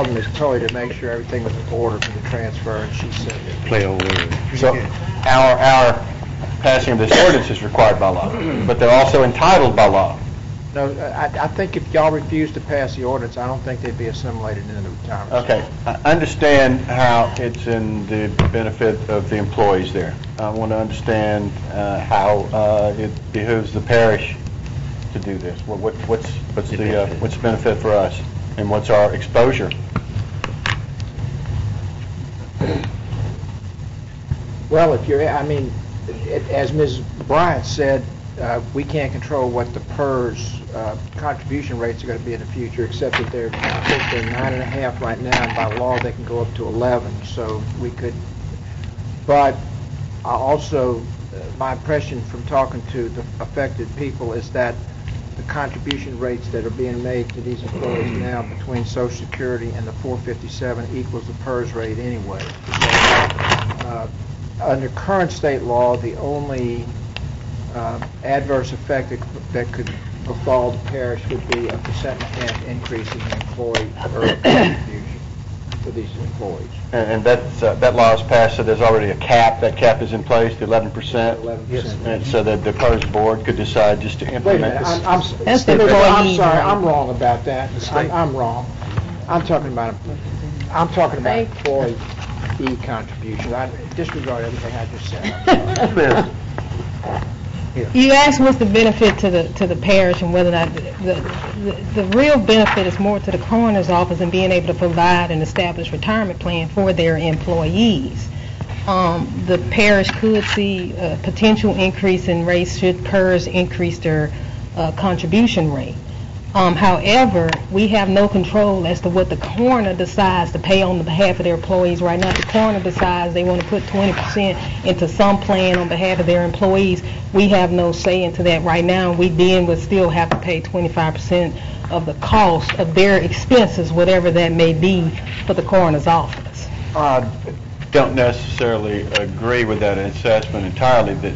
Ms. Tully to make sure everything was in order for the transfer, and she said it. Play over. So our passing of this ordinance is required by law, but they're also entitled by law. No, I think if y'all refuse to pass the ordinance, I don't think they'd be assimilated into the retirement. Okay, I understand how it's in the benefit of the employees there. I want to understand how it behooves the parish to do this. What's the benefit for us, and what's our exposure? Well, if you're, I mean, as Ms. Bryant said, we can't control what the PERS contribution rates are going to be in the future, except that they're 9.5 right now, and by law they can go up to 11. So we could, but also my impression from talking to the affected people is that the contribution rates that are being made to these employees now between Social Security and the 457 equals the PERS rate anyway. So, under current state law, the only adverse effect that could befall the parish would be a 1.5% increase in the employee contribution for these employees. And that law is passed, so there's already a cap. That cap is in place, the 11%. 11%. And so that the PERS board could decide just to implement Wait a minute, I'm employee sorry, I'm wrong about that. I'm wrong. I'm talking about employee contributions. I disregard everything I just said. You asked what's the benefit to the parish, and whether or not the real benefit is more to the coroner's office and being able to provide an established retirement plan for their employees. The parish could see a potential increase in rates should PERS increase their contribution rate. However, we have no control as to what the coroner decides to pay on behalf of their employees. Right now, if the coroner decides they want to put 20% into some plan on behalf of their employees, we have no say into that right now. We then would still have to pay 25% of the cost of their expenses, whatever that may be, for the coroner's office. I don't necessarily agree with that assessment entirely, that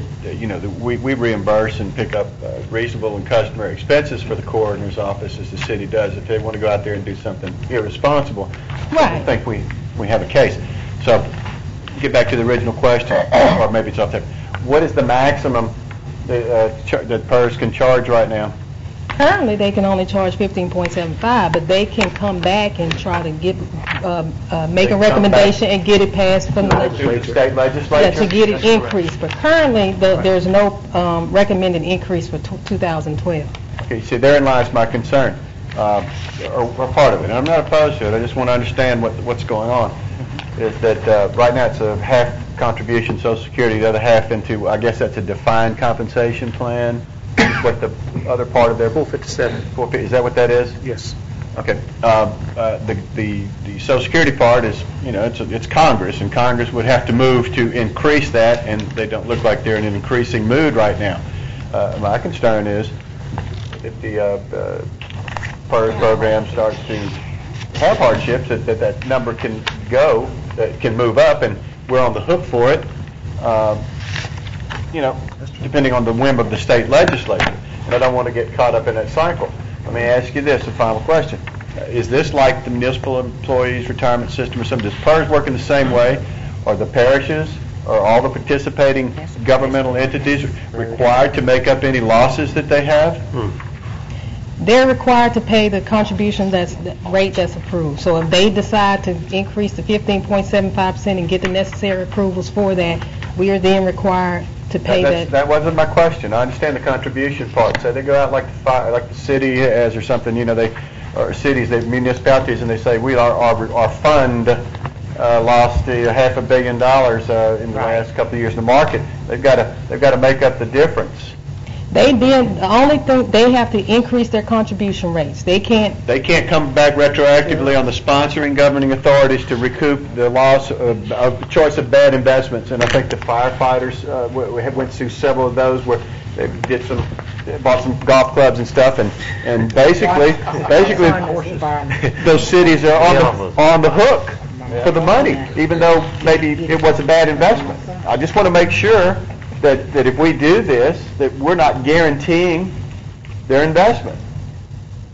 we reimburse and pick up reasonable and customary expenses for the coroner's office, as the city does. If they want to go out there and do something irresponsible, right, I think we have a case. So get back to the original question, or maybe it's off there. What is the maximum that PERS can charge right now? Currently, they can only charge 15.75, but they can come back and try to get make a recommendation and get it passed from the state legislature to get it increased. But currently, there's no recommended increase for 2012. Okay, see, therein lies my concern, or part of it. And I'm not opposed to it. I just want to understand what's going on. Is that right now it's a half contribution Social Security, the other half into, I guess that's a defined compensation plan. What the other part of their 457. Is that what that is? Yes. Okay. The Social Security part is, it's Congress, and Congress would have to move to increase that, and they don't look like they're in an increasing mood right now. My concern is if the PERS program starts to have hardships, that number can move up, and we're on the hook for it. Depending on the whim of the state legislature. And I don't want to get caught up in that cycle. Let me ask you this, a final question. Is this like the municipal employees retirement system or something? Does PERS work in the same way? Are the parishes or all the participating governmental entities required to make up any losses that they have? They're required to pay the contribution rate that's approved. So if they decide to increase to 15.75% and get the necessary approvals for that, we are then required to pay that. That wasn't my question. I understand the contribution part. So they go out like the city has or something, municipalities, and they say our fund lost $500 million in the last couple of years in the market. They've got to make up the difference. The only thing, they have to increase their contribution rates. They can't come back retroactively on the sponsoring governing authorities to recoup the loss of choice of bad investments. And I think the firefighters we went through several of those where they bought some golf clubs and stuff, and basically those cities are on the hook for the money, even though maybe it was a bad investment. I just want to make sure that if we do this, that we're not guaranteeing their investment.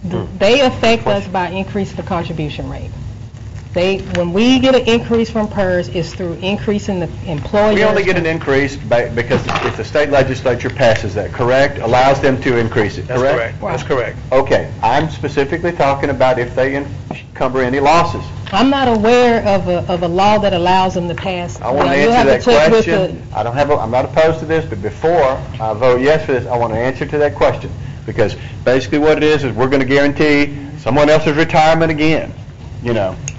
They affect us by increasing the contribution rate. When we get an increase from PERS, it's through increasing the employers. We only get an increase because if the state legislature passes that, correct? Allows them to increase it, That's correct? correct. That's correct. Okay, I'm specifically talking about if they encumber any losses. I'm not aware of a law that allows them to pass. I want to You'll answer have that check with question. I'm not opposed to this, but before I vote yes for this, I want to answer to that question. Because basically what it is we're going to guarantee someone else's retirement again,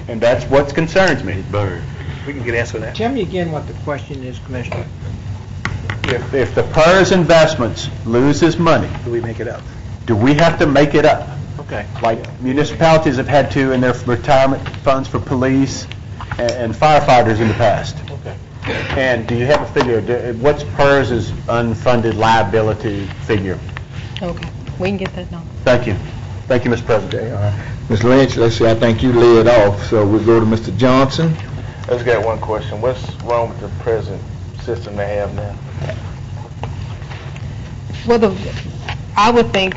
and that's what concerns me. We can get answer to that. Tell me again what the question is, Commissioner. If the PERS investments loses money, Do we make it up? do we have to make it up? Okay. Like municipalities have had to in their retirement funds for police and firefighters in the past. Okay. And do you have a figure? What's PERS's unfunded liability figure? Okay, we can get that number. Thank you. Thank you, Mr. President. Ms. Lynch, let's see, I think you led off, so we'll go to Mr. Johnson. I just got one question. What's wrong with the present system they have now? Well, I would think,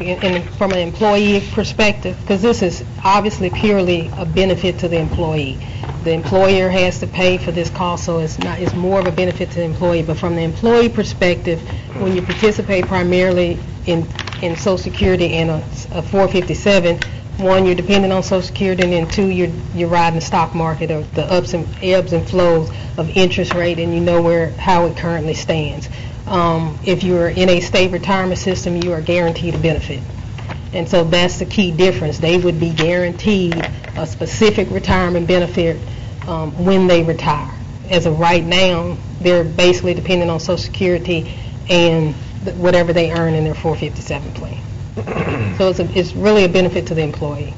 from an employee perspective, because this is obviously purely a benefit to the employee. The employer has to pay for this cost, so it's more of a benefit to the employee. But from the employee perspective, when you participate primarily in Social Security and a 457, one, you're dependent on Social Security, and then two, you're riding the stock market or the ebbs and flows of interest rate, and you know how it currently stands. If you're in a state retirement system, you are guaranteed a benefit. And so that's the key difference. They would be guaranteed a specific retirement benefit when they retire. As of right now, they're basically dependent on Social Security and whatever they earn in their 457 plan. So it's really a benefit to the employee.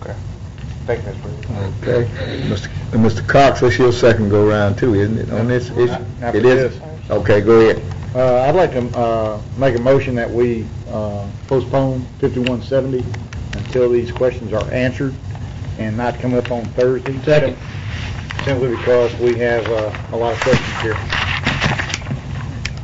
Okay. Thank you, Mr. President. Okay. Mr. Cox, it's your second go-round too, isn't it, on this issue? After It is? this. Okay, go ahead. I'd like to make a motion that we postpone 5170 until these questions are answered and not come up on Thursday. Second. Simply because we have a lot of questions here.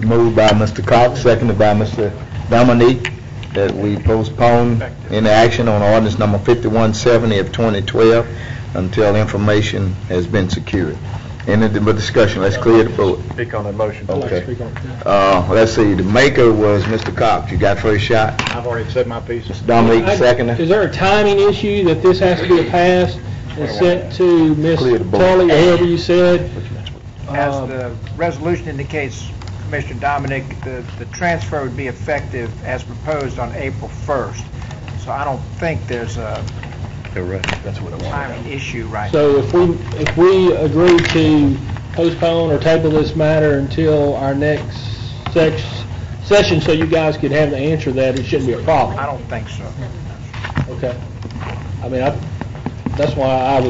Moved by Mr. Cox, seconded by Mr. Dominique, that we postpone any action on ordinance number 5170 of 2012 until information has been secured. Any discussion? Let's clear the board. Speak on that motion. Okay. Let's see, the maker was Mr. Cox. You got first shot? I've already said my piece. Mr. Dominique, second. Is there a timing issue that this has to be passed and sent to Ms. Clear the board. Tully, or whoever you said? As the resolution indicates, Commissioner Dominic, the transfer would be effective as proposed on April 1st. So I don't think there's a That's what I want. timing issue right now. So if we agree to postpone or table this matter until our next session, so you guys could have the answer to that, it shouldn't be a problem. I don't think so. Okay. I mean, that's why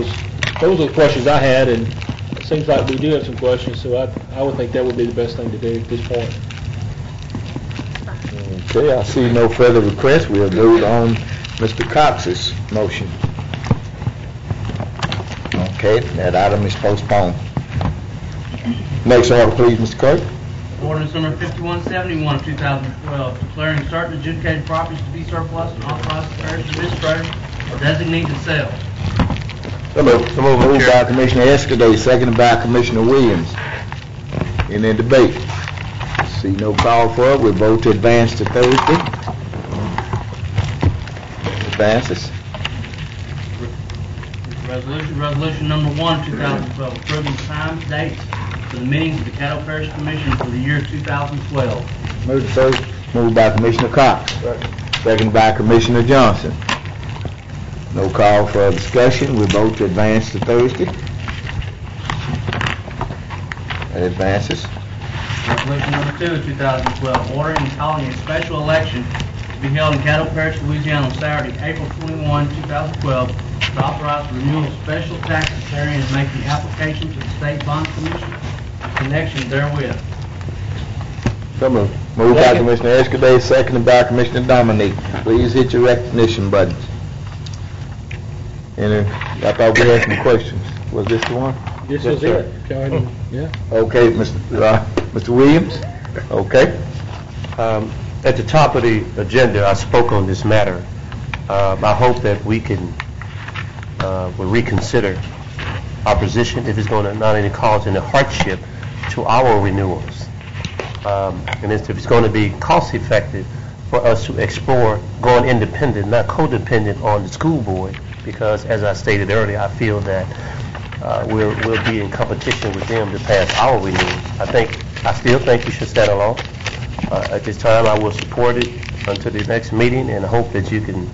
those are the questions I had, and it seems like we do have some questions, so I would think that would be the best thing to do at this point. Okay, I see no further requests. We'll vote on Mr. Cox's motion. Okay, that item is postponed. Next order, please, Mr. Clerk. Ordinance number 5171 of 2012, declaring certain adjudicated properties to be surplus and authorized the parish administrator or designee to sell. Moved by Commissioner Escudé, seconded by Commissioner Williams. Any debate? See no call for it. We'll vote to advance to Thursday. Advances. Resolution number 1, 2012, approving times, dates for the meetings of the Caddo Parish Commission for the year 2012. Move to Thursday. Moved by Commissioner Cox. Seconded by Commissioner Johnson. No call for discussion. We'll vote to advance to Thursday. That advances. Resolution number 2 of 2012, ordering and calling a special election to be held in Caddo Parish, Louisiana on Saturday, April 21, 2012, to authorize the renewal of special taxes therein and make the application to the State Bond Commission in connection therewith. So moved. Moved by Commissioner Escudé, seconded by Commissioner Dominique. Please hit your recognition buttons. And I thought we had some questions. Was this the one? This is it. Go ahead and, yeah. Okay, Mr. Williams? Okay. At the top of the agenda, I spoke on this matter. I hope that we can will reconsider our position if it's going to not only cause any hardship to our renewals. And if it's going to be cost effective for us to explore going independent, not codependent on the school board, because as I stated earlier, I feel that we'll be in competition with them to pass our renewals. I still think we should stand alone. At this time, I will support it until the next meeting, and I hope that you can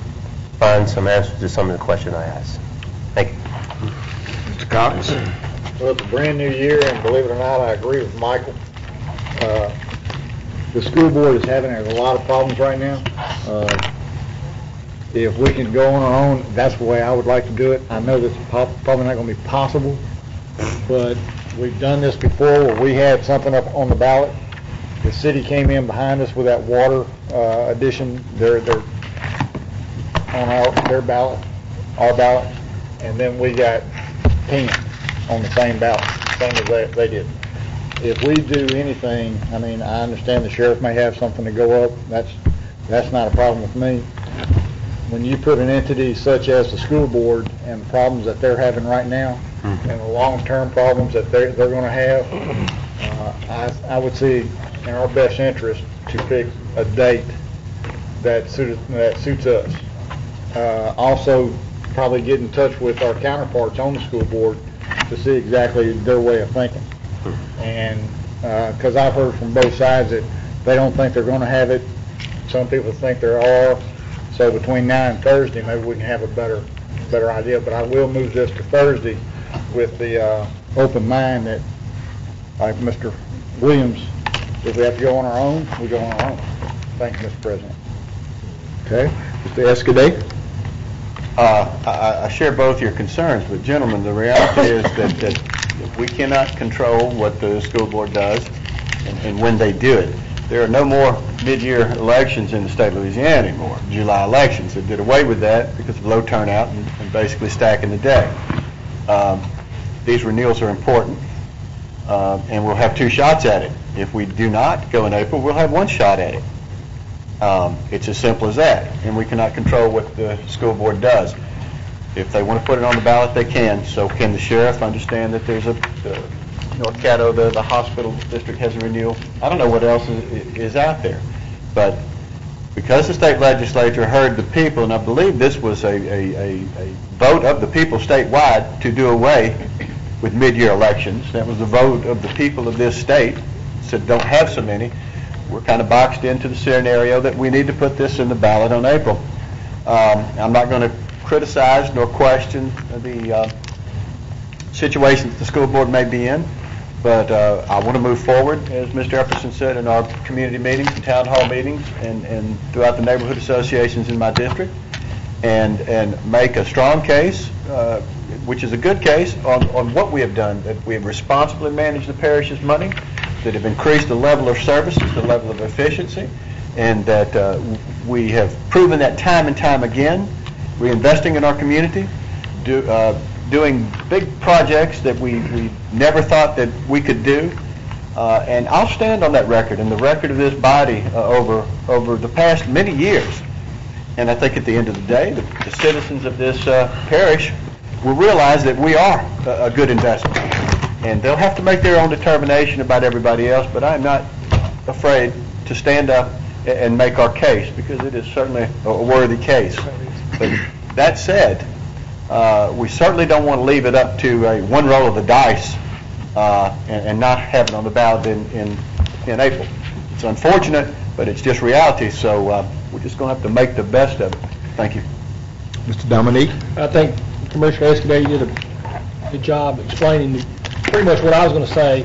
find some answers to some of the questions I asked. Thank you. Mr. Cox? Well, it's a brand new year, and believe it or not, I agree with Michael. The school board is having a lot of problems right now. If we can go on our own, that's the way I would like to do it. I know that's probably not going to be possible, but we've done this before where we had something up on the ballot. The city came in behind us with that water addition. They're on their ballot, our ballot, and then we got 10 on the same ballot, same as they did. If we do anything, I mean, I understand the sheriff may have something to go up. That's not a problem with me. When you put an entity such as the school board and the problems that they're having right now, and the long-term problems that they're going to have, I would see in our best interest to pick a date that suits us. Also, probably get in touch with our counterparts on the school board to see exactly their way of thinking. And because I've heard from both sides that they don't think they're going to have it. Some people think there are. So between now and Thursday, maybe we can have a better idea. But I will move this to Thursday with the open mind that, like Mr. Williams, if we have to go on our own, we go on our own. Thank you, Mr. President. Okay. Mr. Escudé? I share both your concerns, but gentlemen, the reality is that we cannot control what the school board does and when they do it. There are no more mid-year elections in the state of Louisiana anymore, July elections. They did away with that because of low turnout and basically stacking the deck. These renewals are important, and we'll have 2 shots at it. If we do not go in April, we'll have 1 shot at it. It's as simple as that, and we cannot control what the school board does. If they want to put it on the ballot, they can. So can the sheriff understand that there's North Caddo, the hospital district has a renewal? I don't know what else is out there. But because the state legislature heard the people, and I believe this was a vote of the people statewide to do away with mid-year elections. That was the vote of the people of this state, said don't have so many. We're kind of boxed into the scenario that we need to put this in the ballot on April. I'm not going to criticize nor question the situation that the school board may be in, but I want to move forward, as Mr. Epperson said, in our community meetings and town hall meetings and throughout the neighborhood associations in my district and make a strong case, which is a good case, on what we have done, that we have responsibly managed the parish's money, that have increased the level of services, the level of efficiency, and that we have proven that time and time again, reinvesting in our community, doing big projects that we never thought that we could do. And I'll stand on that record and the record of this body over the past many years. And I think at the end of the day, the citizens of this parish will realize that we are a good investment. And they'll have to make their own determination about everybody else, but I'm not afraid to stand up and make our case, because it is certainly a worthy case. But that said, we certainly don't want to leave it up to one roll of the dice and not have it on the ballot in April. It's unfortunate, but it's just reality, so we're just going to have to make the best of it. Thank you. Mr. Dominique? I think Commissioner Escudé did a good job explaining pretty much what I was going to say.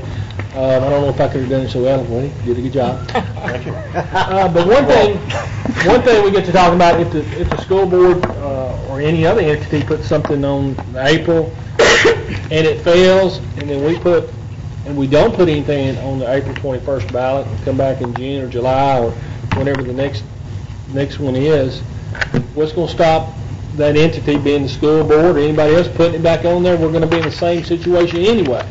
I don't know if I could have done it so eloquently. You did a good job. Thank you. But one thing we get to talk about, if the school board or any other entity puts something on April and it fails, and then we don't put anything on the April 21st ballot and come back in June or July or whenever the next one is, what's going to stop that entity, being the school board or anybody else, putting it back on there? We're going to be in the same situation anyway.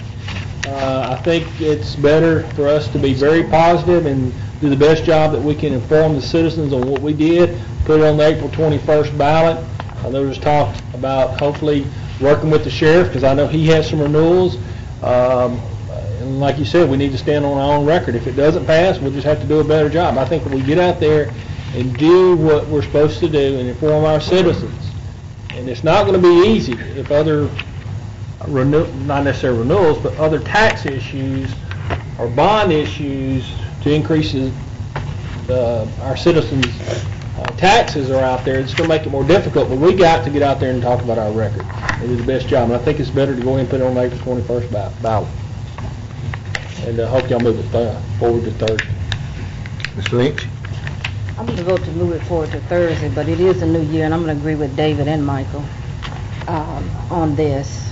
I think it's better for us to be very positive and do the best job that we can inform the citizens on what we did, put it on the April 21st ballot. There was talk about hopefully working with the sheriff, because I know he has some renewals. And like you said, we need to stand on our own record. If it doesn't pass, we'll just have to do a better job. I think if we get out there and do what we're supposed to do and inform our citizens, and it's not going to be easy if other, not necessarily renewals, but other tax issues or bond issues to increase our citizens' taxes are out there. It's going to make it more difficult, but we got to get out there and talk about our record and do the best job. And I think it's better to go ahead and put it on April 21st ballot. And I hope y'all move it forward to Thursday. Ms. Lynch? I'm going to vote to move it forward to Thursday, but it is a new year, and I'm going to agree with David and Michael on this.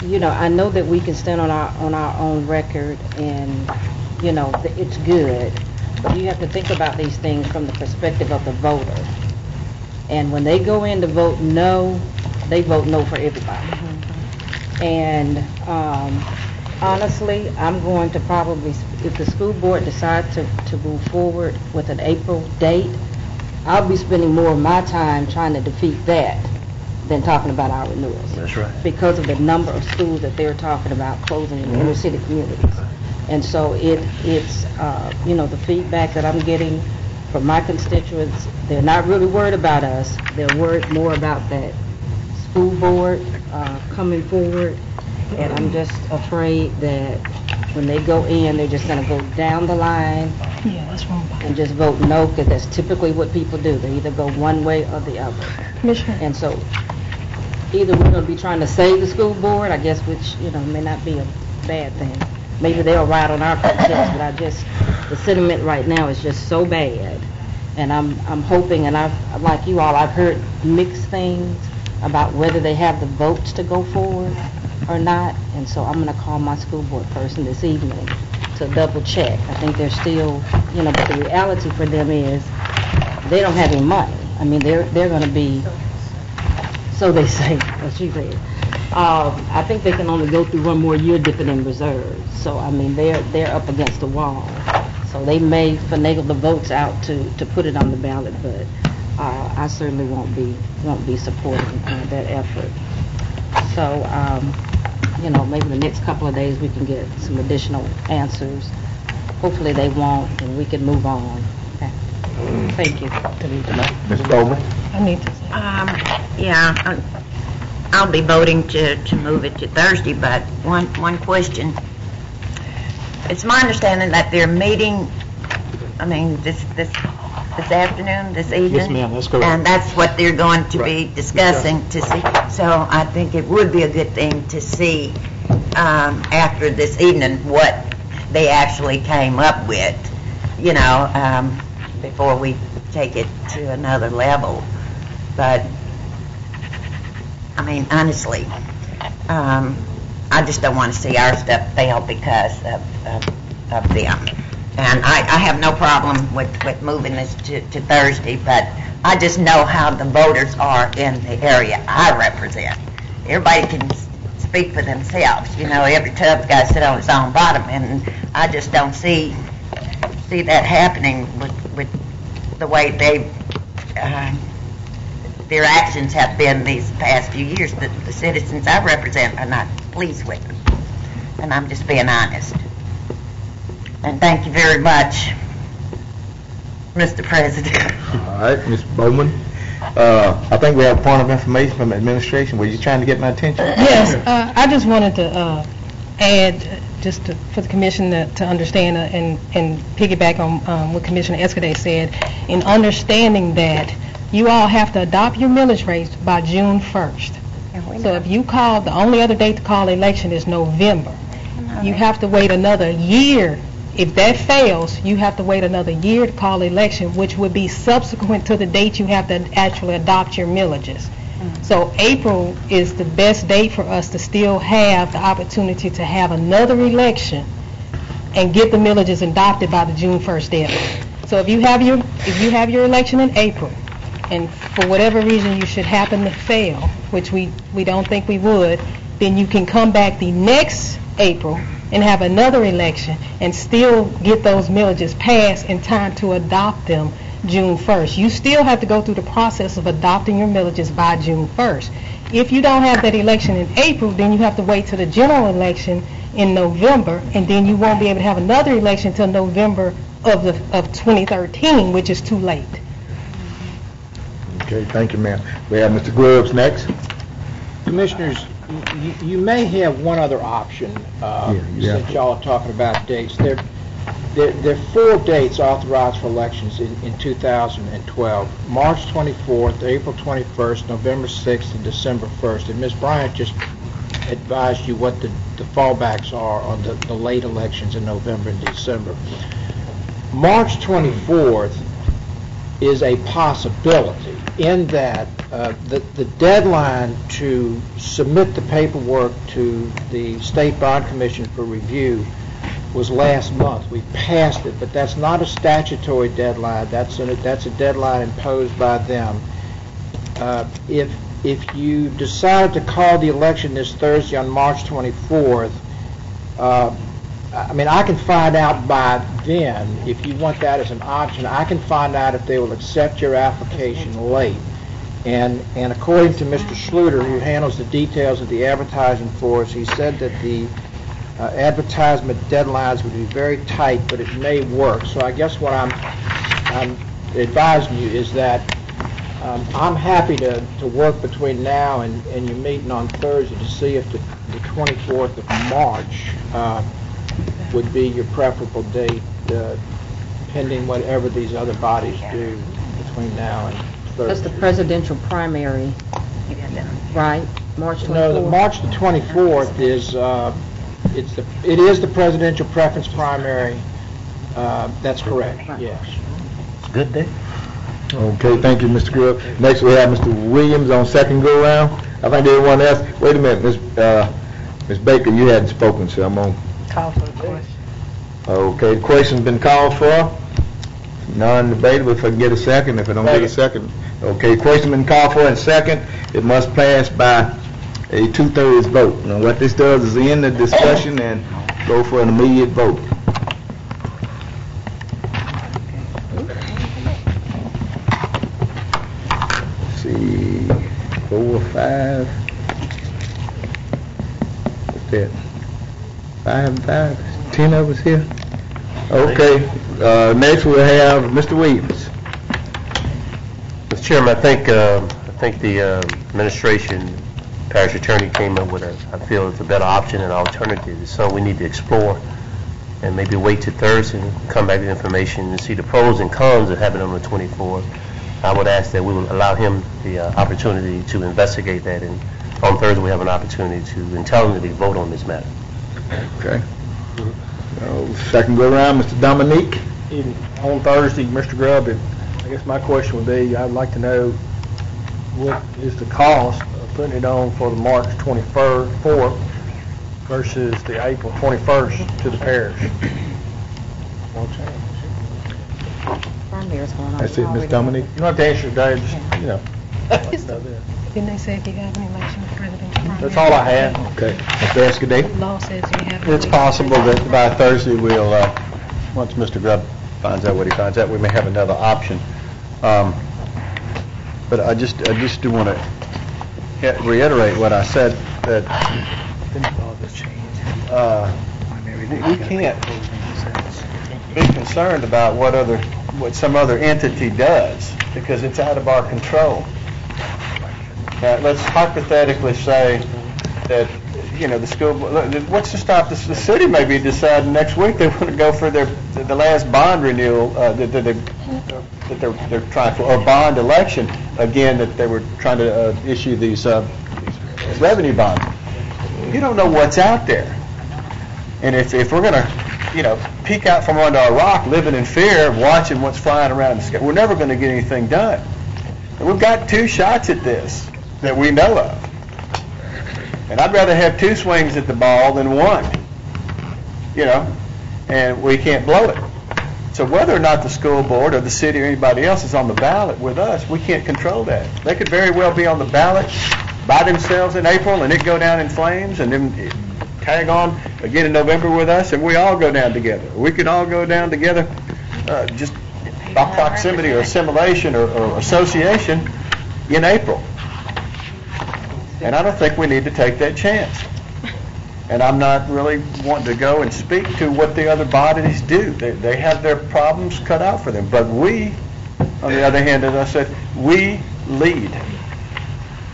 You know, I know that we can stand on our own record, and you know it's good, but you have to think about these things from the perspective of the voter. And when they go in to vote no, they vote no for everybody. And honestly, I'm going to probably, if the school board decides to move forward with an April date, I'll be spending more of my time trying to defeat that than talking about our renewals. That's right. Because of the number of schools that they're talking about closing in inner city communities. And so it's you know, the feedback that I'm getting from my constituents, they're not really worried about us. They're worried more about that school board coming forward. And I'm just afraid that when they go in, they're just going to go down the line and just vote no, because that's typically what people do. They either go one way or the other. And so either we're going to be trying to save the school board, I guess, which, you know, may not be a bad thing. Maybe they'll ride on our coattails, but the sentiment right now is just so bad. And I'm hoping, and like you all, I've heard mixed things about whether they have the votes to go forward or not, and so I'm going to call my school board person this evening to double check. I think they're still, you know, but the reality for them is they don't have any money. I mean, they're going to be, so they say, what she said. I think they can only go through one more year dipping in reserves. So I mean, they're up against the wall. So they may finagle the votes out to put it on the ballot, but I certainly won't be supporting that effort. So, you know, maybe the next couple of days we can get some additional answers. Hopefully they won't, and we can move on. Okay. Thank you. Ms. Bowman? I need to say. Yeah, I'll be voting to move it to Thursday, but one question. It's my understanding that they're meeting, I mean, this afternoon, this evening? Yes, ma'am, that's correct. And that's what they're going to be discussing to see. So I think it would be a good thing to see after this evening what they actually came up with, you know, before we take it to another level. But, I mean, honestly, I just don't want to see our stuff fail because of them. And I have no problem with moving this to Thursday, but I just know how the voters are in the area I represent. Everybody can speak for themselves. You know, every tub's got to sit on its own bottom, and I just don't see that happening with the way their actions have been these past few years. The citizens I represent are not pleased with them, and I'm just being honest. And thank you very much, Mr. President. All right, Ms. Bowman. I think we have a point of information from administration. Were you trying to get my attention? Yes, I just wanted to add, for the commission to understand and piggyback on what Commissioner Escudé said, in understanding that you all have to adopt your millage rates by June 1st. So if you call, the only other date to call election is November. You have to wait another year. If that fails, you have to wait another year to call election, which would be subsequent to the date you have to actually adopt your millages. So April is the best date for us to still have the opportunity to have another election and get the millages adopted by the June 1st deadline. So if you have your election in April, and for whatever reason you should happen to fail, which we don't think we would, then you can come back the next April and have another election and still get those millages passed in time to adopt them June 1st. You still have to go through the process of adopting your millages by June 1st. If you don't have that election in April, then you have to wait till the general election in November, and then you won't be able to have another election until November of 2013, which is too late. Okay, thank you, ma'am. We have Mr. Grubbs next. Commissioners, you may have one other option, since y'all are talking about dates. There are 4 dates authorized for elections in 2012. March 24th, April 21st, November 6th, and December 1st. And Ms. Bryant just advised you what the fallbacks are on the late elections in November and December. March 24th is a possibility in that the deadline to submit the paperwork to the State Bond Commission for review was last month. We passed it, but that's not a statutory deadline. That's a deadline imposed by them. If you decide to call the election this Thursday on March 24th, I mean, I can find out by then, if you want that as an option, I can find out if they will accept your application late. And according to Mr. Schluter, who handles the details of the advertising for us, he said that the advertisement deadlines would be very tight, but it may work. So I guess what I'm advising you is that I'm happy to work between now and your meeting on Thursday to see if the 24th of March would be your preferable date, pending whatever these other bodies do between now and Thursday. That's the presidential primary, right? March 24th? No, March the 24th is, it is the presidential preference primary. That's correct, yes. Good day. Okay, thank you, Mr. Grubb. Next, we have Mr. Williams on second go-round. I think everyone else, wait a minute, Ms. Baker, you hadn't spoken, so I'm going to Call for the question. Okay, the question's been called for. Non-debatable. If I can get a second. If I don't get a second. Okay, question been called for and second. It must pass by a 2/3 vote. Now, what this does is end the discussion and go for an immediate vote. Let's see, 4, 5. What's that? 5 and 5. 10 of us here. Okay. Next we'll have Mr. Williams. Mr. Chairman, I think the administration, parish attorney came up with I feel it's a better option and alternative. It's something we need to explore and maybe wait till Thursday and come back with information and see the pros and cons of having it on the 24th. I would ask that we will allow him the opportunity to investigate that, and on Thursday we have an opportunity to intelligently vote on this matter. Okay. Second go around, Mr. Dominique. On Thursday, Mr. Grubb, I guess my question would be, I'd like to know what is the cost of putting it on for the March 24th versus the April 21st to the parish. That's it, Ms. Dominique. You don't have to answer today, just, you know. Didn't they say if you have an election for president? That's all I had. Okay. Mr. Escudé. Law says you have an It's election. possible that by Thursday we'll, once Mr. Grubb finds out what he finds out, we may have another option. But I just do want to reiterate what I said, that we can't be concerned about what some other entity does, because it's out of our control. Now, let's hypothetically say that, you know, the school, what's to stop the city maybe deciding next week they want to go for the last bond renewal that they're trying for, or bond election, again, that they were trying to issue these revenue bonds. You don't know what's out there. And if we're going to, you know, peek out from under our rock, living in fear of watching what's flying around the sky, we're never going to get anything done. And we've got 2 shots at this that we know of. And I'd rather have 2 swings at the ball than 1, you know, and we can't blow it. So whether or not the school board or the city or anybody else is on the ballot with us, we can't control that. They could very well be on the ballot by themselves in April and it go down in flames, and then tag on again in November with us, and we all go down together. We could all go down together just by proximity or assimilation or association in April. And I don't think we need to take that chance. And I'm not really wanting to go and speak to what the other bodies do. They have their problems cut out for them. But we, on the other hand, as I said, we lead.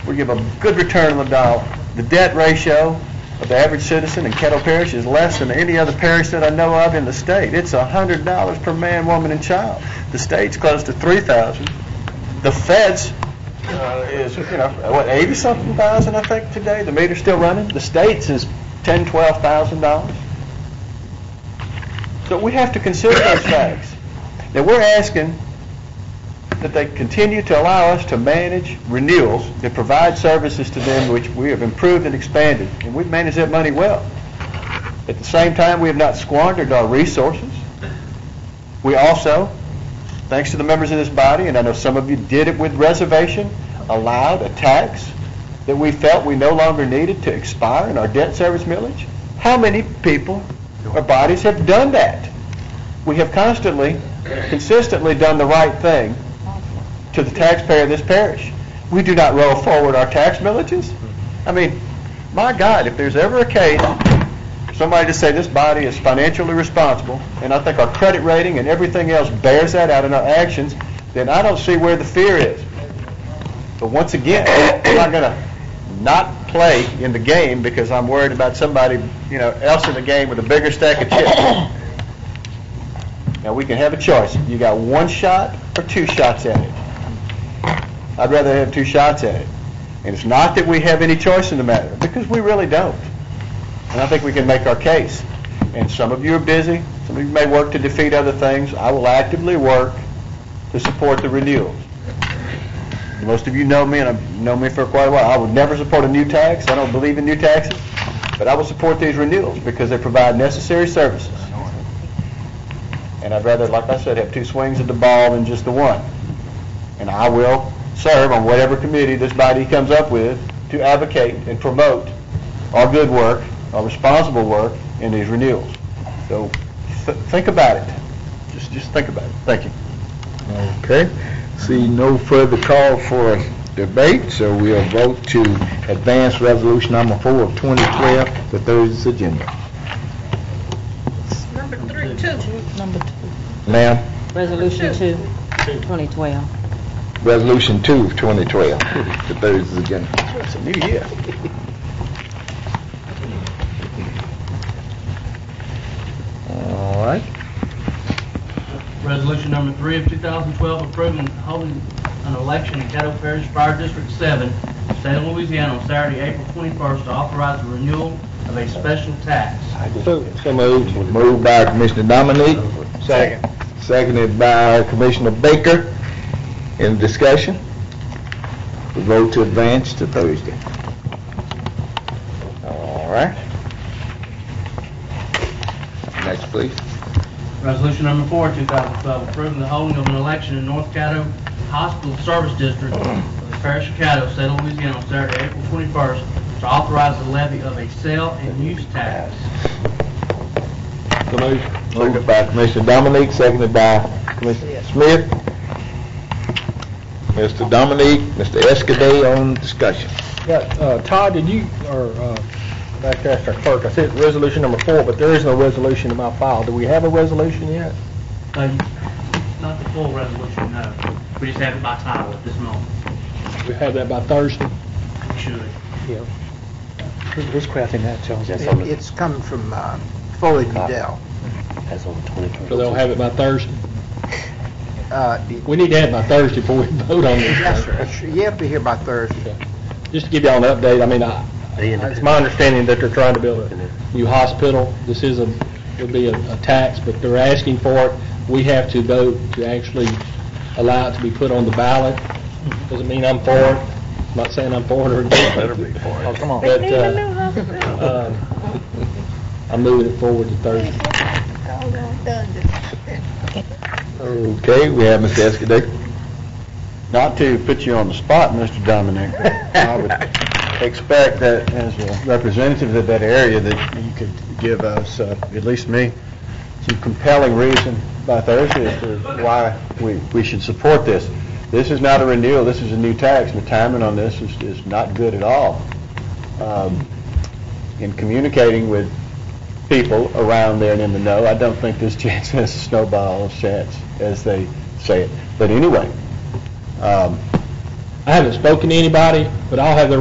We give a good return on the dollar. The debt ratio of the average citizen in Caddo Parish is less than any other parish that I know of in the state. It's $100 per man, woman, and child. The state's close to $3,000. The feds is, what, 80-something thousand, I think, today. The meter's still running. The state's is $10,000, $12,000. So we have to consider those facts. Now, we're asking that they continue to allow us to manage renewals that provide services to them which we have improved and expanded, and we've managed that money well. At the same time, we have not squandered our resources. We also, thanks to the members of this body, and I know some of you did it with reservation, allowed a tax that we felt we no longer needed to expire in our debt service millage. How many people or bodies have done that? We have consistently done the right thing to the taxpayer of this parish. We do not roll forward our tax millages. I mean, my God, if there's ever a case for somebody to say this body is financially responsible, and I think our credit rating and everything else bears that out in our actions, then I don't see where the fear is. But once again, I'm not going to not play in the game because I'm worried about somebody, else in the game with a bigger stack of chips. Now, we can have a choice. You got one shot or two shots at it. I'd rather have two shots at it. And it's not that we have any choice in the matter, because we really don't. And I think we can make our case. And some of you are busy. Some of you may work to defeat other things. I will actively work to support the renewals. Most of you know me, and have known me for quite a while. I would never support a new tax. I don't believe in new taxes. But I will support these renewals because they provide necessary services. And I'd rather, like I said, have two swings at the ball than just the one. And I will serve on whatever committee this body comes up with to advocate and promote our good work, our responsible work in these renewals. So think about it. Just think about it. Thank you. Okay. See no further call for debate, so we'll vote to advance resolution number 4 of 2012 to Thursday's agenda. Number 2. Number 2. Ma'am? Resolution 2, 2012. Resolution 2 of 2012 to Thursday's agenda. It's a new year. All right. Resolution number 3 of 2012 approving and holding an election in Caddo Parish Fire District 7, State of Louisiana on Saturday, April 21st to authorize the renewal of a special tax. So moved. Moved by Commissioner Dominique. Second. Seconded by Commissioner Baker. In discussion? We vote to advance to Thursday. All right. Next, please. Resolution number 4, 2012, approving the holding of an election in North Caddo Hospital Service District of the Parish of Caddo, State of Louisiana, on Saturday, April 21st, to authorize the levy of a sale and use tax. Moved by Commissioner Dominique, seconded by Commissioner Smith. Mr. Dominique, Mr. Escudé on discussion. Yeah, Todd, did you, or back to ask our clerk, I said resolution number 4, but there is no resolution in my file. Do we have a resolution yet? Not the full resolution, no. We just have it by title at this moment. We have that by Thursday? We should. Yeah. Who's crafting that, Charles? It's coming from Foley Udell. That's on the 23rd. So they'll have it by Thursday? We need to have it by Thursday before we vote on this. Yes, sir. You have to be here by Thursday. Okay. Just to give y'all an update, I mean, it's my understanding that they're trying to build a new hospital. This would be a tax, but they're asking for it. We have to vote to actually allow it to be put on the ballot. Doesn't mean I'm for it. I'm not saying I'm for it or against it. Better be for it. Oh, come on. But I'm moving it forward to Thursday. Okay, we have Mr. Escudé. Not to put you on the spot, Mr. Dominic, but I would expect that as a representative of that area that you could give us, at least me, some compelling reason by Thursday as to why we should support this. This is not a renewal, this is a new tax, and the timing on this is not good at all. in communicating with people around there and in the know, I don't think this chance has a snowball's chance, as they say it. But anyway, I haven't spoken to anybody, but I'll have a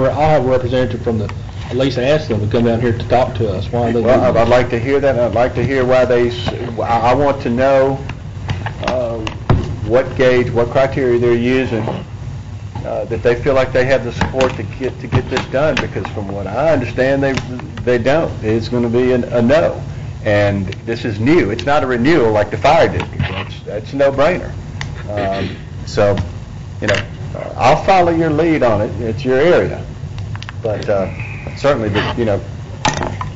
representative from the, at least ask them to come down here to talk to us. Why they well, I'd like to hear that. I'd like to hear why I want to know what gauge, what criteria they're using, that they feel like they have the support to get this done, because from what I understand, they don't. It's going to be a no. And this is new. It's not a renewal like the fire district. That's a no-brainer. So, I'll follow your lead on it. It's your area. But certainly,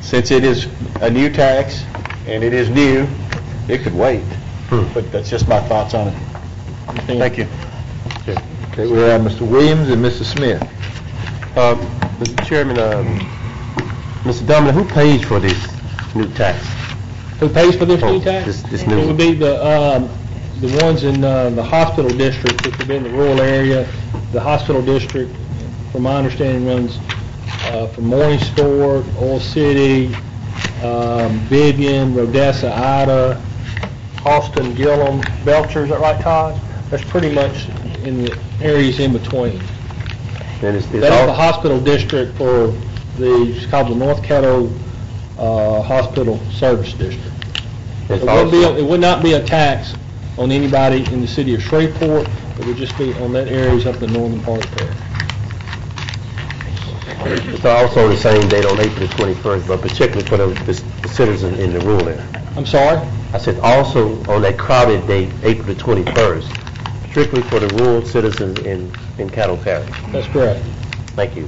since it is a new tax and it is new, it could wait. But that's just my thoughts on it. Thank you. Okay, we have Mr. Williams and Mr. Smith. Mr. Chairman, Mr. Dominic, who pays for this new tax? Who pays for this new tax? This new It would be the ones in the hospital district, which would be in the rural area. The hospital district, from my understanding, runs from Morningsport, Oil City, Vivian, Rodessa, Ida, Austin, Gillum, Belcher. Is that right, Todd? That's pretty much in the areas in between. And it's That is the hospital district for it's called the North Caddo Hospital Service District. It would not be a tax on anybody in the city of Shreveport. It would just be on that areas up the northern part of the parish. It's also the same date on April the 21st, but particularly for the citizens in the rural area. I'm sorry? I said also on that crowded date, April the 21st, strictly for the rural citizens in Caddo Parish. That's correct. Thank you.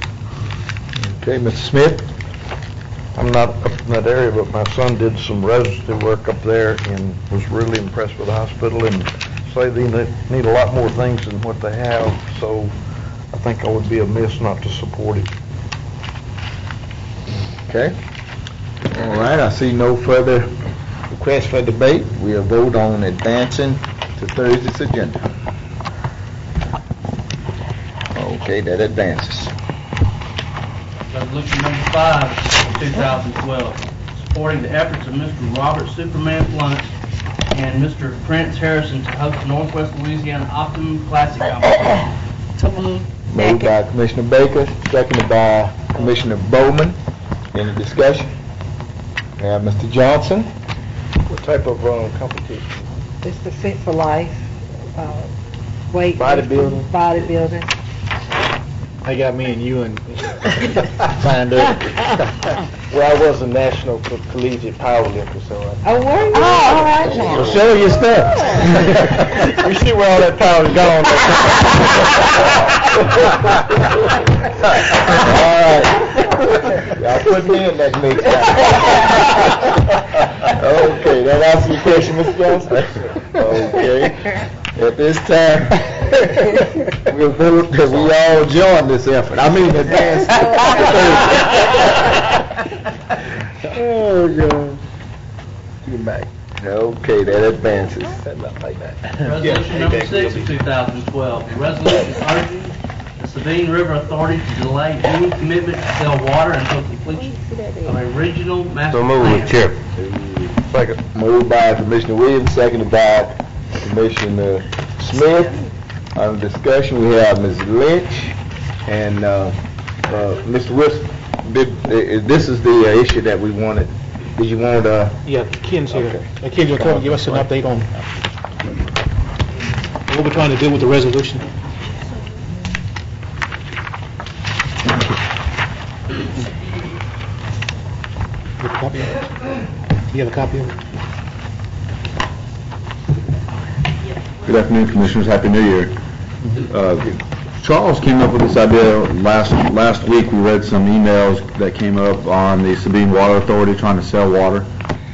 Okay, Mr. Smith? I'm not up in that area, but my son did some residency work up there and was really impressed with the hospital, and say they need a lot more things than what they have, so I think I would be amiss not to support it. Okay. All right, I see no further requests for debate. We'll vote on advancing to Thursday's agenda. Okay, that advances. Resolution number 5, 2012, supporting the efforts of Mr. Robert Superman Blunt and Mr. Prince Harrison to host the Northwest Louisiana Optimum Classic competition. Moved by Commissioner Baker, seconded by Commissioner Bowman. Any discussion? We have Mr. Johnson. What type of competition? It's the Fit for Life, weight. Bodybuilding? They got me and you and signed up. Well, I was a national collegiate power lifter, so Oh, were you? Oh, all right now. Well, show your stuff. You see where all that power's gone. All right. Y'all put me in that mix. Okay, that answers your question, Mr. Johnson? Okay. At this time, we'll vote that we all join this effort. I mean, advance. Oh, God. Get back. Okay, that advances. Resolution number 6 of 2012, a resolution urging the Sabine River Authority to delay any commitment to sell water until completion of a regional master So plan. moved, Mr. Chair. Second. Moved by Commissioner Williams, seconded by Commissioner Smith. On discussion, we have Ms. Lynch and Mr. Wilson. This is the issue that we wanted. Did you want Yeah, Ken's here. Okay. Ken's going to give us an update on what we're trying to do with the resolution. You have a copy of it? You have a copy of it? Good afternoon, Commissioners. Happy New Year. Charles came up with this idea last week. We read some emails that came up on the Sabine Water Authority trying to sell water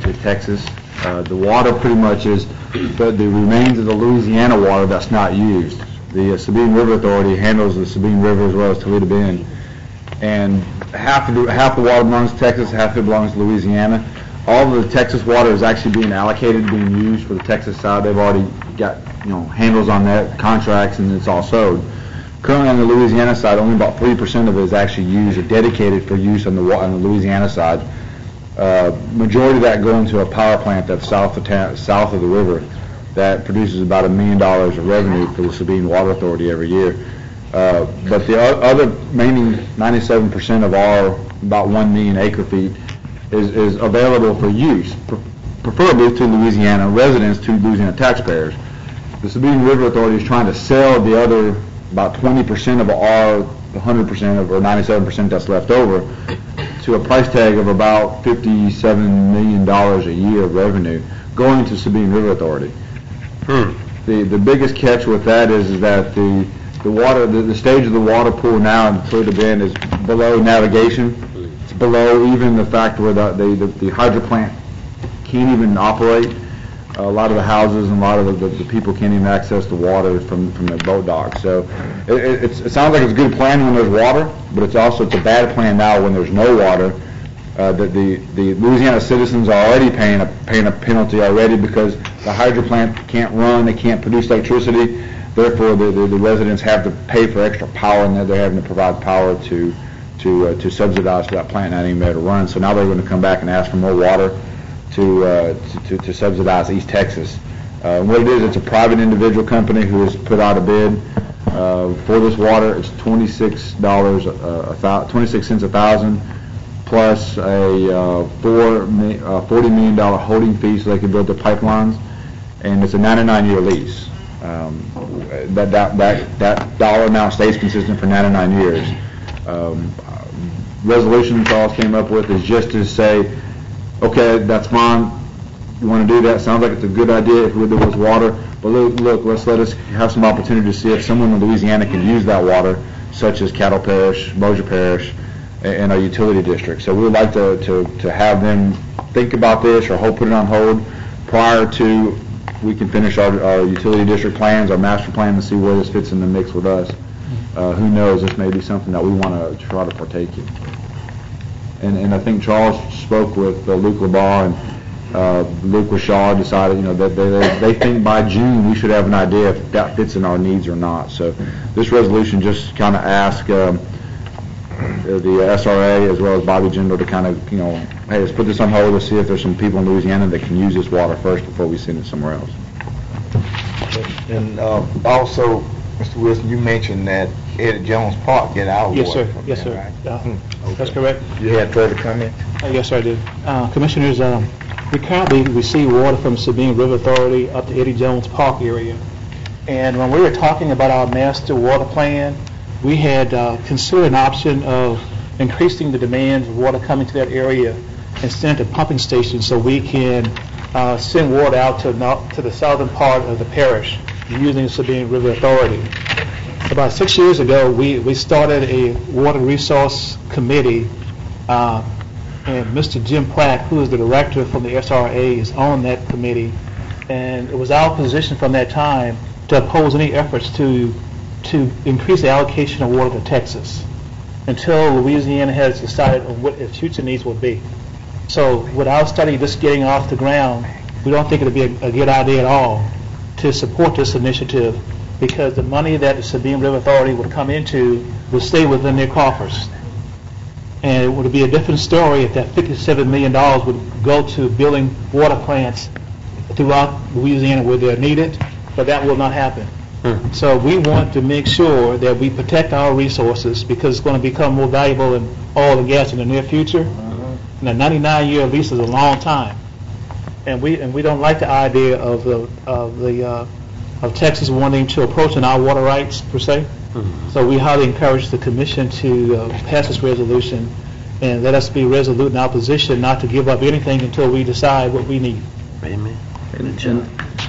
to Texas. The water pretty much is the remains of the Louisiana water that's not used. The Sabine River Authority handles the Sabine River as well as Toledo Bend, and half the water belongs to Texas, half it belongs to Louisiana. All of the Texas water is actually being allocated, being used for the Texas side. They've already got handles on that, contracts, and it's all sold. Currently on the Louisiana side, only about 3% of it is actually used or dedicated for use on the Louisiana side. Majority of that going to a power plant that's south of the river that produces about $1 million of revenue for the Sabine Water Authority every year. But the other remaining 97% of our about 1 million acre feet is available for use, preferably to Louisiana residents, to Louisiana taxpayers. The Sabine River Authority is trying to sell the other about 20% of our 100% of, or 97% that's left over to a price tag of about $57 million a year of revenue going to Sabine River Authority. The biggest catch with that is that the stage of the water pool now in Toledo Bend is below navigation. It's below even the fact where the hydro plant can't even operate. A lot of the houses and a lot of the people can't even access the water from the boat dock. So it sounds like it's a good plan when there's water, but it's a bad plan now when there's no water. The Louisiana citizens are already paying a penalty already because the hydro plant can't run, they can't produce electricity. Therefore, the residents have to pay for extra power, and they're having to provide power to subsidize for that plant not even be able to run. So now they're going to come back and ask for more water to subsidize East Texas. What it is, it's a private individual company who has put out a bid for this water. It's $26 a thousand, plus a $40 million holding fee so they can build the pipelines, and it's a 99-year lease. That dollar amount stays consistent for 99 years. Resolution Charles came up with is just to say, okay, that's fine. You want to do that? Sounds like it's a good idea if there was water. But look, let us have some opportunity to see if someone in Louisiana can use that water, such as Caddo Parish, Mosier Parish, and our utility district. So we would like to have them think about this or put it on hold prior to we can finish our utility district plans, our master plan, and see where this fits in the mix with us. Who knows? This may be something that we want to try to partake in. And I think Charles spoke with Luke LeBar, and Luke Rashad decided, that they think by June we should have an idea if that fits in our needs or not. So this resolution just kind of asks the SRA as well as Bobby Jindal to kind of, hey, let's put this on hold. Let's see if there's some people in Louisiana that can use this water first before we send it somewhere else. And also, Mr. Wilson, you mentioned that Eddie Jones Park get our water. Yes, sir. Right? That's correct. You had further comments? Yes, sir, I did. Commissioners, we currently receive water from Sabine River Authority up to Eddie Jones Park area. And when we were talking about our master water plan, we had considered an option of increasing the demand of water coming to that area and send a pumping station so we can send water out to the southern part of the parish using the Sabine River Authority. About 6 years ago, we started a water resource committee, and Mr. Jim Platt, who is the director from the SRA, is on that committee. And it was our position from that time to oppose any efforts to increase the allocation of water to Texas until Louisiana has decided on what its future needs will be. So with our study just getting off the ground, we don't think it would be a good idea at all to support this initiative, because the money that the Sabine River Authority would come into would stay within their coffers. And it would be a different story if that $57 million would go to building water plants throughout Louisiana where they're needed, but that will not happen. So we want to make sure that we protect our resources, because it's going to become more valuable than oil and gas in the near future. And a 99-year lease is a long time, and we don't like the idea of Texas wanting to approach on our water rights per se. So we highly encourage the Commission to pass this resolution and let us be resolute in our position not to give up anything until we decide what we need. Amen.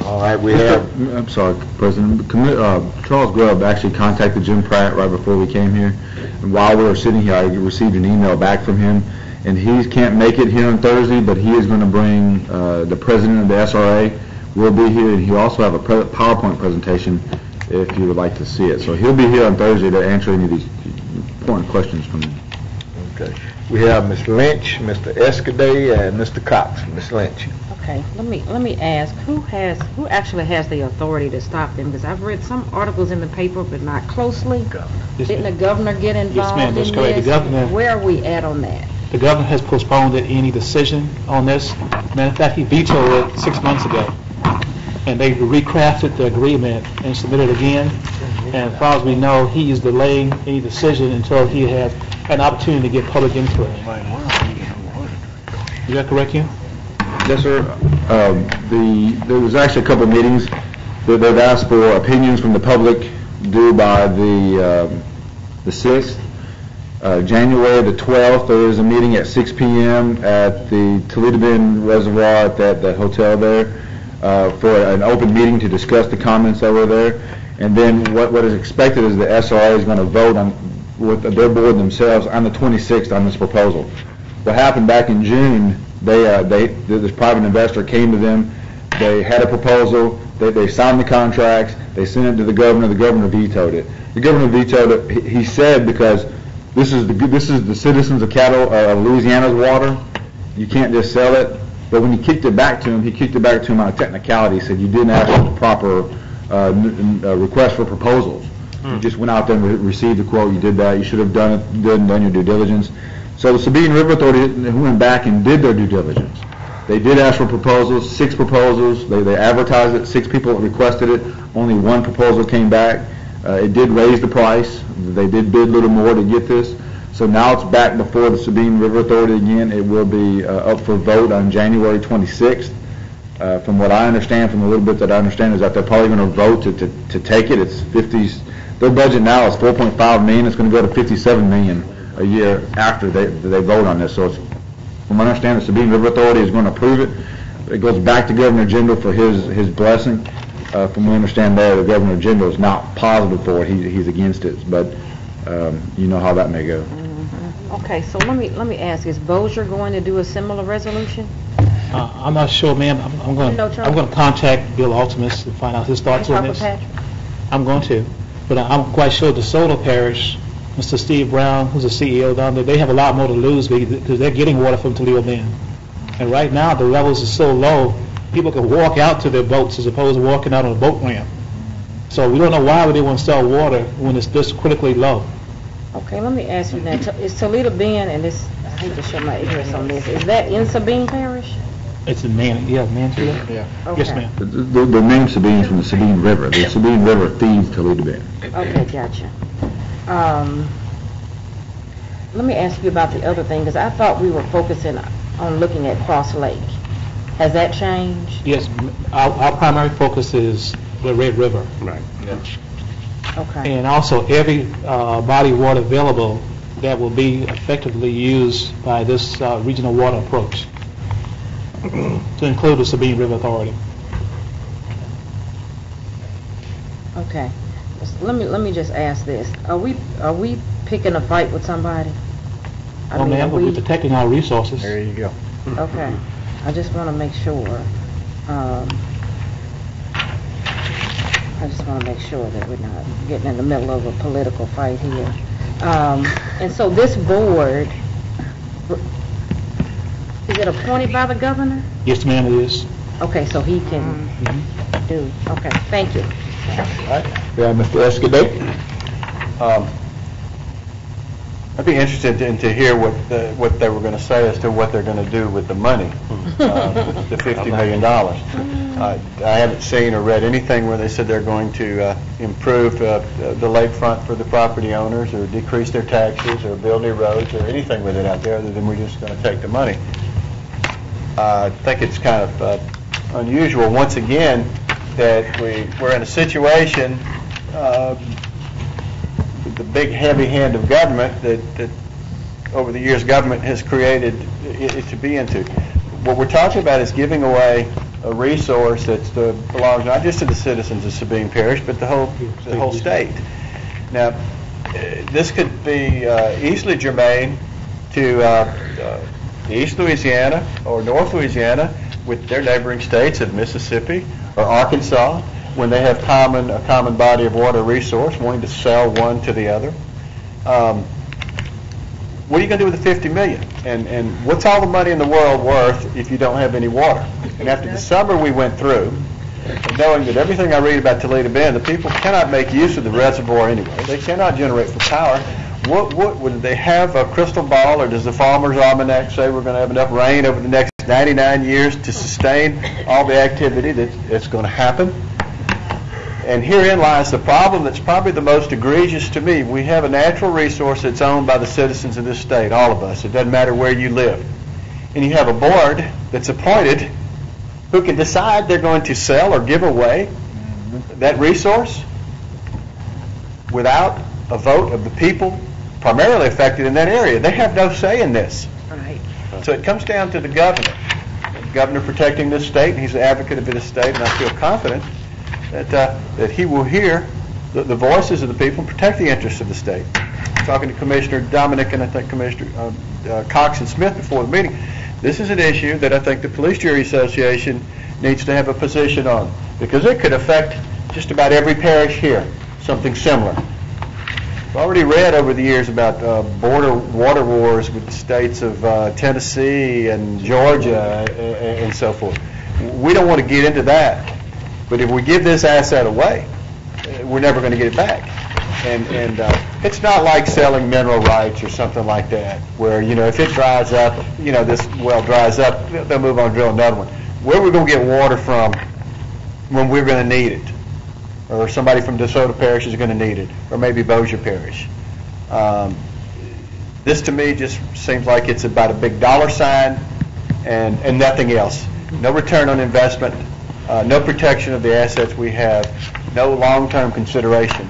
All right, we have... I'm sorry, President. Charles Grubb actually contacted Jim Pratt right before we came here. And while we were sitting here, I received an email back from him. And he can't make it here on Thursday, but he is going to bring the president of the SRA. Will be here, and he'll also have a PowerPoint presentation if you would like to see it. So he'll be here on Thursday to answer any of these important questions from you. Okay. We have Ms. Lynch, Mr. Escaday, and Mr. Cox. Ms. Lynch. Okay, let me ask, who actually has the authority to stop them? Because I've read some articles in the paper, but not closely. Didn't the governor get involved ma'am, that's in correct. this? The governor- Where are we at on that? The governor has postponed any decision on this. Matter of fact, he vetoed it 6 months ago. And they recrafted the agreement and submitted it again. And as far as we know, he is delaying any decision until he has an opportunity to get public input. Is that correct, Ken? Yes, sir. There was actually a couple of meetings that they've asked for opinions from the public due by the 6th. January the 12th, there is a meeting at 6 p.m. at the Toledo Bend Reservoir at that hotel there for an open meeting to discuss the comments that were there. And then what is expected is the SRA is going to vote on with their board themselves on the 26th on this proposal. What happened back in June, this private investor came to them, they had a proposal, they signed the contracts, they sent it to the governor vetoed it. The governor vetoed it, he said, because this is the citizens of Caddo, Louisiana's water, you can't just sell it. But when he kicked it back to him on a technicality. He said you didn't ask for the proper request for proposals. You just went out there and received the quote, you did that, you should have done your due diligence. So the Sabine River Authority went back and did their due diligence. They did ask for proposals, 6 proposals, they advertised it, 6 people requested it, only 1 proposal came back. It did raise the price, they did bid a little more to get this. So now it's back before the Sabine River Authority again. It will be up for vote on January 26th. From what I understand, from the little bit that I understand, is that they're probably going to vote to take it. It's 50s. Their budget now is $4.5 million. It's going to go to $57 million a year after they vote on this. So it's, from what I understand, the Sabine River Authority is going to approve it. It goes back to Governor Jindal for his blessing. From what I understand there, the Governor Jindal is not positive for it. He's against it. But you know how that may go. Okay, so let me ask, is Bossier going to do a similar resolution? I'm not sure, ma'am. I'm going to contact Bill Altimus and find out his thoughts on this. I'm going to, but I'm quite sure DeSoto Parish, Mr. Steve Brown, who's the CEO down there, they have a lot more to lose because they're getting water from Toledo Bend. And right now the levels are so low, people can walk out to their boats as opposed to walking out on a boat ramp. So we don't know why they want to sell water when it's this critically low. Okay, let me ask you now. Is Toledo Bend, and this, I hate to show my ignorance on this, is that in Sabine Parish? It's in Mansfield? Yeah. Yes, Okay. ma'am. The name Sabine is from the Sabine River. The Sabine River feeds Toledo Bend. Okay, gotcha. Let me ask you about the other thing, because I thought we were focusing on looking at Cross Lake. Has that changed? Yes, our primary focus is the Red River. Right. Okay. And also every body of water available that will be effectively used by this regional water approach, to include the Sabine River Authority. Okay. Let me just ask this: Are we picking a fight with somebody? Well, ma'am, we're protecting our resources. There you go. Okay. I just want to make sure. I just want to make sure that we're not getting in the middle of a political fight here. And so this board, is it appointed by the governor? Yes, ma'am, it is. Okay, so he can do, okay, thank you. All right. We have Mr. Escaday. I'd be interested to hear what they were going to say as to what they're going to do with the money, the $50 million. I haven't seen or read anything where they said they're going to improve the lakefront for the property owners or decrease their taxes or build new roads or anything with it out there other than we're just going to take the money. I think it's kind of unusual, once again, that we're in a situation the big heavy hand of government that over the years government has created it to be into. What we're talking about is giving away a resource that belongs not just to the citizens of Sabine Parish, but the whole state. Now, this could be easily germane to East Louisiana or North Louisiana with their neighboring states of Mississippi or Arkansas, when they have a common body of water resource, wanting to sell one to the other. what are you going to do with the 50 million? And what's all the money in the world worth if you don't have any water? And after the summer we went through, and knowing that everything I read about Toledo Bend, the people cannot make use of the reservoir anyway. They cannot generate for power. What would they have a crystal ball, or does the Farmer's Almanac say we're going to have enough rain over the next 99 years to sustain all the activity that's going to happen? And herein lies the problem that's probably the most egregious to me. We have a natural resource that's owned by the citizens of this state, all of us. It doesn't matter where you live. And you have a board that's appointed who can decide they're going to sell or give away that resource without a vote of the people primarily affected in that area. They have no say in this. Right. So it comes down to the governor. The governor protecting this state, and he's the advocate of this state, and I feel confident that he will hear the voices of the people and protect the interests of the state. Talking to Commissioner Dominic and I think Commissioner Cox and Smith before the meeting, this is an issue that I think the Police Jury Association needs to have a position on, because it could affect just about every parish here, something similar. I've already read over the years about border water wars with the states of Tennessee and Georgia and so forth. We don't want to get into that. But if we give this asset away, we're never going to get it back. And it's not like selling mineral rights or something like that, where, if it dries up, this well dries up, they'll move on and drill another one. Where are we going to get water from when we're going to need it? Or somebody from DeSoto Parish is going to need it, or maybe Bossier Parish. This to me just seems like it's about a big dollar sign and nothing else. No return on investment. No protection of the assets we have, no long-term consideration.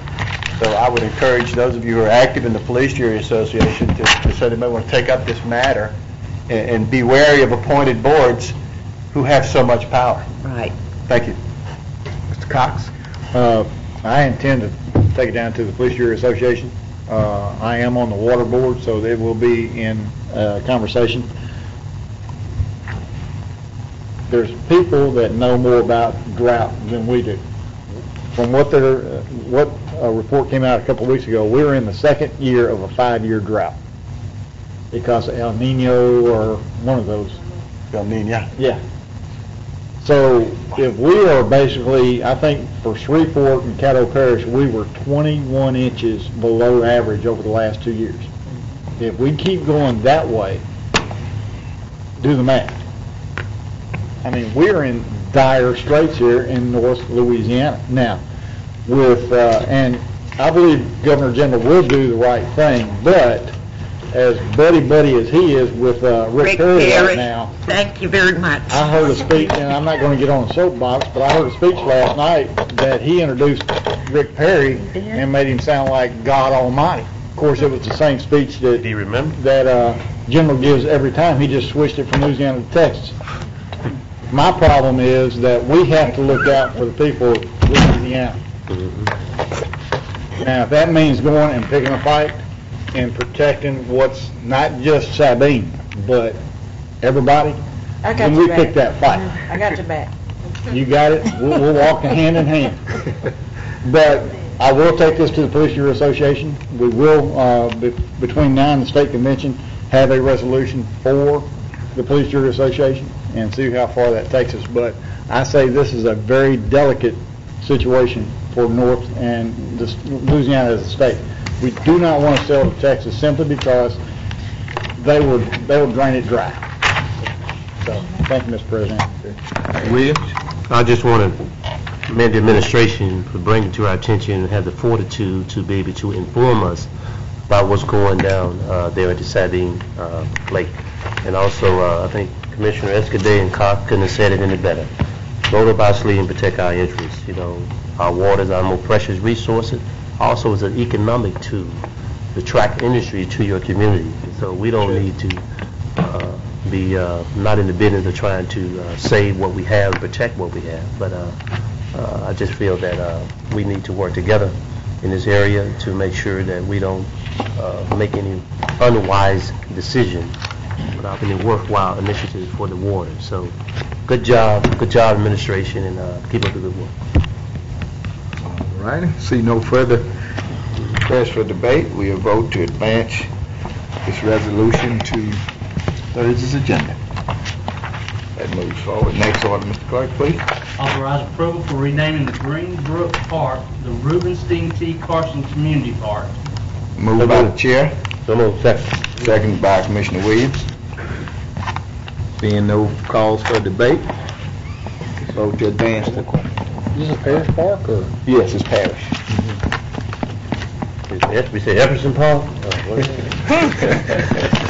So I would encourage those of you who are active in the Police Jury Association to say they may want to take up this matter and be wary of appointed boards who have so much power. Right. Thank you. Mr. Cox? I intend to take it down to the Police Jury Association. I am on the water board, so they will be in conversation. There's people that know more about drought than we do. From what a report came out a couple of weeks ago, we were in the second year of a 5-year drought because of El Nino or one of those. El Nino. Yeah. So if we are basically, I think for Shreveport and Caddo Parish, we were 21 inches below average over the last 2 years. If we keep going that way, do the math. I mean, we're in dire straits here in North Louisiana. Now, and I believe Governor General will do the right thing, but as buddy as he is with Rick Perry right now. Thank you very much. I heard a speech, and I'm not going to get on the soapbox, but I heard a speech last night that he introduced Rick Perry and made him sound like God Almighty. Of course, it was the same speech that, Do you remember? that General gives every time. He just switched it from Louisiana to Texas. My problem is that we have to look out for the people of Louisiana. Now, if that means going and picking a fight and protecting what's not just Sabine, but everybody, I got then your we back. pick that fight. I got your back. You got it. We'll walk hand in hand. But I will take this to the Police Jury Association. We will, between now and the state convention, have a resolution for the Police Jury Association and see how far that takes us. But I say this is a very delicate situation for North and Louisiana as a state. We do not want to sell to Texas simply because they would drain it dry. So, thank you, Mr. President. Williams? I just want to commend the administration for bringing to our attention and have the fortitude to be able to inform us about what's going down there at the Sabine Lake. And also, I think Commissioner Escudé and Cox couldn't have said it any better. Vote obviously and protect our interests. Our water is our most precious resource. Also, it's an economic tool to attract industry to your community. So we don't need to be not in the business of trying to save what we have, protect what we have. But I just feel that we need to work together in this area to make sure that we don't make any unwise decision without any worthwhile initiatives for the water. So good job administration, and keep up the good work. All righty, see no further requests for debate. We'll vote to advance this resolution to Thursday's agenda. That moves forward. Next order, Mr. Clerk, please. Authorize approval for renaming the Green Brook Park the Rubenstein T. Carson Community Park. Moved by the chair. So moved. Second. Second by Commissioner Williams. Seeing no calls for debate, vote to advance the question. Is this a Parish Park or? Yes, it's Parish. We say Epperson Park?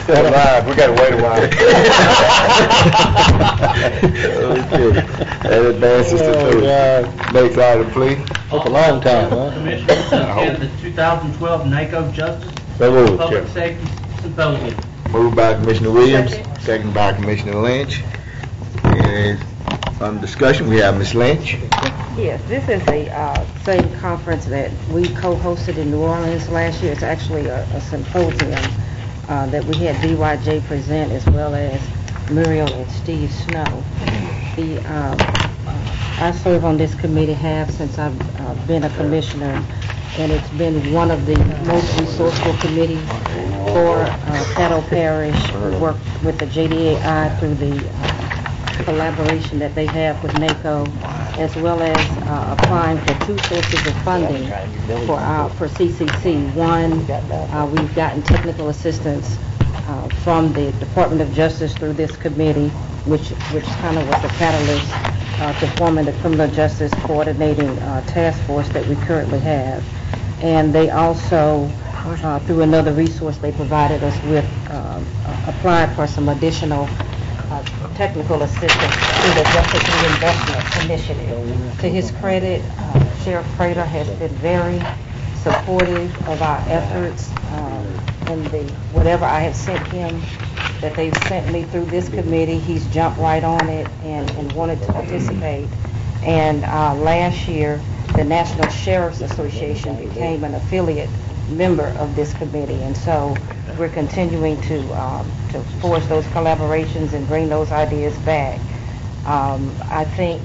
Still alive, we gotta wait a while. Okay, that advances to Thursday. Next item, please. That's a long time, huh? Commissioners to attend the 2012 NACO Justice So moved, Public Chair. Safety Symposium. Moved by Commissioner Williams, second by Commissioner Lynch. And on discussion, we have Ms. Lynch. Yes, this is the same conference that we co-hosted in New Orleans last year. It's actually a symposium that we had DYJ present, as well as Muriel and Steve Snow. I serve on this committee since I've been a commissioner, and it's been one of the most resourceful committees for Caddo Parish. We work with the JDAI through the collaboration that they have with NACO, as well as applying for two sources of funding for CCC. One, we've gotten technical assistance from the Department of Justice through this committee, which kind of was the catalyst to forming the criminal justice coordinating task force that we currently have. And they also, through another resource, they provided us with, applied for some additional technical assistance through the Justice Reinvestment Initiative. To his credit, Sheriff Prater has been very supportive of our efforts, and whatever I have sent him that they've sent me through this committee, he's jumped right on it and wanted to participate. And last year, the National Sheriff's Association became an affiliate member of this committee, and so we're continuing to forge those collaborations and bring those ideas back. I think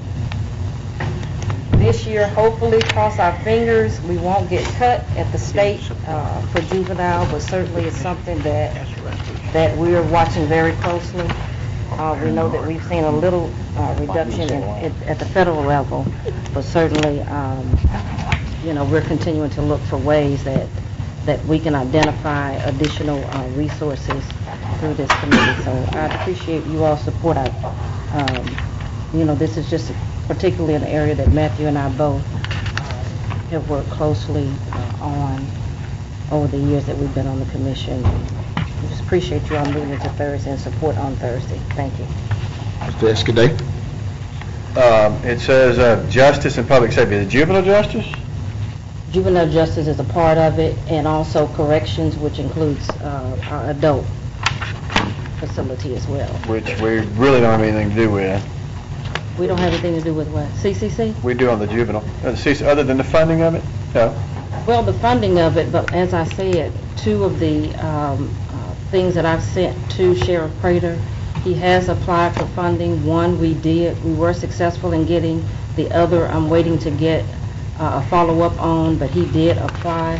this year, hopefully, cross our fingers, we won't get cut at the state for juvenile, but certainly it's something that we're watching very closely. We know that we've seen a little reduction at the federal level, but certainly, we're continuing to look for ways that we can identify additional resources through this committee. So I appreciate you all's support. This is just particularly an area that Matthew and I both have worked closely on over the years that we've been on the commission. I just appreciate you all moving to Thursday and support on Thursday. Thank you. Mr. Escudé. It says justice and public safety. Is it juvenile justice? Juvenile justice is a part of it, and also corrections, which includes our adult facility as well. Which we really don't have anything to do with. We don't have anything to do with what? CCC? We do on the juvenile. Other than the funding of it? No. Well, the funding of it, but as I said, two of the things that I've sent to Sheriff Prater, he has applied for funding. One we were successful in getting. The other I'm waiting to get a follow-up on, but he did apply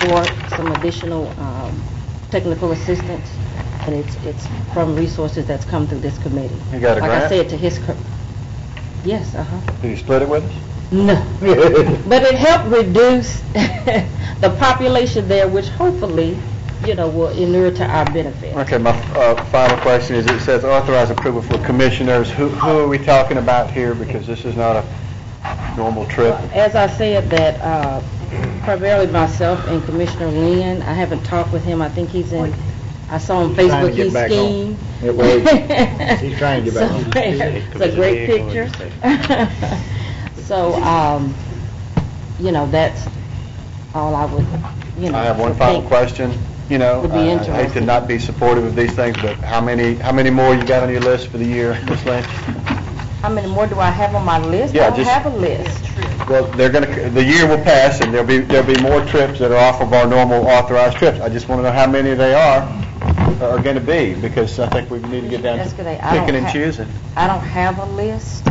for some additional technical assistance, and it's from resources that's come through this committee. You got a grant? Like I said, to his yes, Did you split it with us? No, but it helped reduce the population there, which hopefully, will inure to our benefit. Okay, my final question is, it says authorize approval for commissioners. Who are we talking about here? Because this is not a normal trip. As I said, that primarily myself and Commissioner Lynn. I haven't talked with him. I think he's in. I saw on Facebook he's skiing. He's trying to get back home. It's a great picture. So, that's all I would, I have one final question. Would be I interesting. hate to not be supportive of these things, but how many more you got on your list for the year, Ms. Lynch? How many more do I have on my list? Yeah, I don't have a list. Well, the year will pass, and there'll be more trips that are off of our normal authorized trips. I just want to know how many they are going to be, because I think we need to get down to picking and choosing. I don't have a list.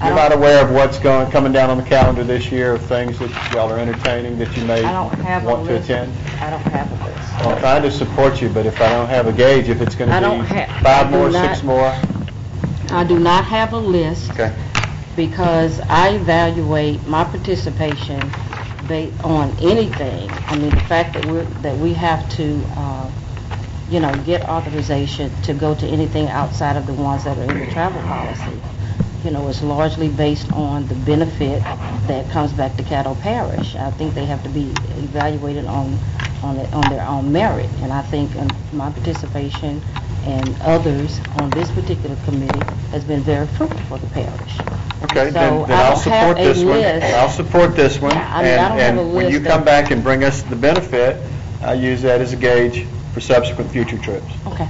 You're not aware of what's coming down on the calendar this year, of things that y'all are entertaining that you may want to attend? I don't have a list. I'm trying to support you, but if I don't have a gauge, if it's going I to don't be have- 5 I do more, not- 6 more, I do not have a list okay. because I evaluate my participation based on anything. I mean, the fact that we have to, get authorization to go to anything outside of the ones that are in the travel policy, is largely based on the benefit that comes back to Caddo Parish. I think they have to be evaluated on their own merit, and I think my participation and others on this particular committee has been very fruitful for the parish. Okay, So then I I'll don't have support a this one. list. I'll support this one. Yeah, I mean, I don't have a And when you list come of- back and bring us the benefit, I'll use that as a gauge for subsequent future trips. Okay.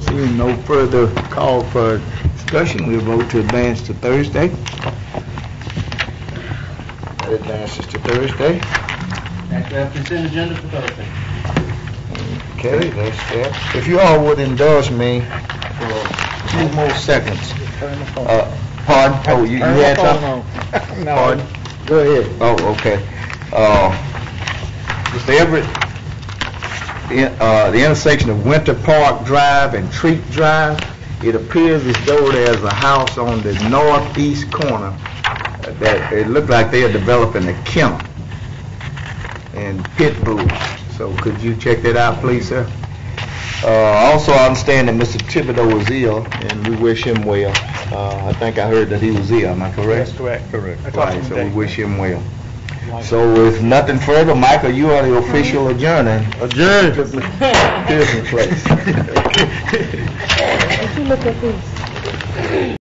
Seeing no further call for discussion, we'll vote to advance to Thursday. That advances to Thursday. Next, we have consent agenda for Thursday. Okay, that's that. If you all would indulge me for a few more seconds. Pardon? Oh, you had something? No, Pardon? go ahead. Oh, okay. Mr. Everett, the intersection of Winter Park Drive and Treat Drive, it appears as though there's a house on the northeast corner that it looked like they are developing a kennel and pit bulls. So could you check that out, please, sir? Also, I understand that Mr. Thibodeau is ill, and we wish him well. I think I heard that he was ill, am I correct? That's correct. Correct. Right, so we wish him well. So with nothing further, Michael, you are the official adjourner. Adjourn. Business place. Did you look at these?